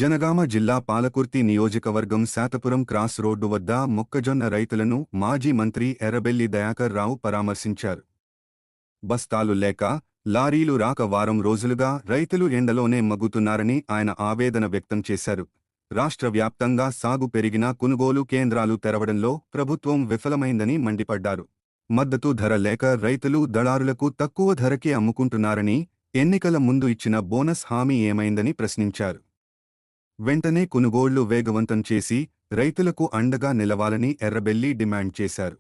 జనగామ జిల్లా పాలకుర్తి నియోజకవర్గం శాతపురం cross road వద్ద మొక్కజొన్న రైతులను మాజీ మంత్రి ఎర్రబెల్లి దయాకర్ రావు పరామర్శించారు. బస్తాలు లేక, లారీలు రాక వారం రోజులుగా రైతులు ఎండలోనే మగ్గుతున్నారని ఆయన ఆవేదన వ్యక్తం చేశారు. రాష్ట్ర వ్యాప్తంగా సాగు పెరిగినా కొనుగోలు కేంద్రాలు తెరవడంలో ప్రభుత్వం విఫలమైందని మండిపడ్డారు. మద్దతు ధర లేక రైతులు దళారులకు తక్కువ ధరకే అమ్ముకుంటున్నారని, ఎన్నికల ముందు ఇచ్చిన బోనస్ హామీ ఏమైందని ప్రశ్నించారు. వెంటనే కొనుగోళ్లు వేగవంతం చేసి రైతులకు అండగా నిలవాలని ఎర్రబెల్లి డిమాండ్ చేశారు.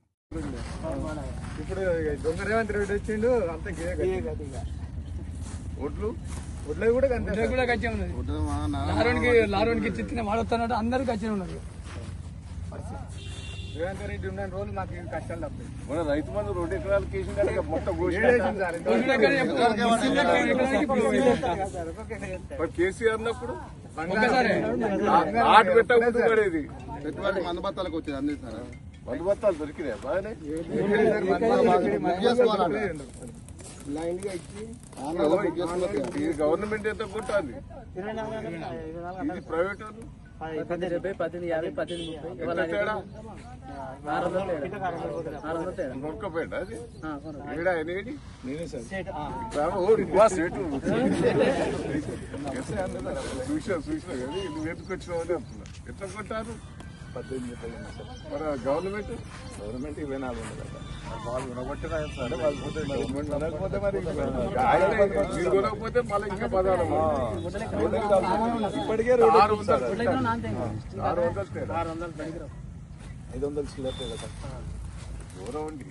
రేవంత్ రెడ్డి ఉన్న రోజులు మాకు కష్టాలు తప్పాయి. రైతు మందు 2 ఎకరాలకు వేసిన మొత్తం కేసీఆర్ అన్నప్పుడు ఆట పెట్టకపోతే పడేది. పెట్టుబడి మందుబత్తాలకు వచ్చేది అంది సార్. మందుబత్తాలు దొరికినాయి బాగానే. గవర్నమెంట్ ఎంత కొట్టాలి, ఇది ప్రైవేట్ వాళ్ళు 18, 18, 50, 18, 30 నొక్కపోయాడు అది ఏడా చూసినా కానీ నువ్వు ఎందుకు వచ్చినావు అని అంటున్నా. ఎట్లా కొట్టారు? 18 మరి గవర్నమెంట్ 24 వాళ్ళు వినబట్టినా సరే వినకపోతే మరి మీరు కొనకపోతే మళ్ళీ ఇంకా 16 ఇప్పటికే 500 చిల్లర కదా దూరం అండి.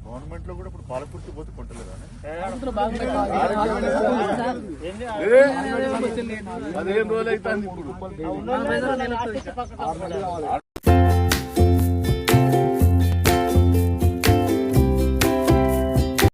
గవర్నమెంట్ లో కూడా ఇప్పుడు పాలకుర్తి పోతే కొంటలేదా? 15 రోజులు అవుతుంది ఇప్పుడు.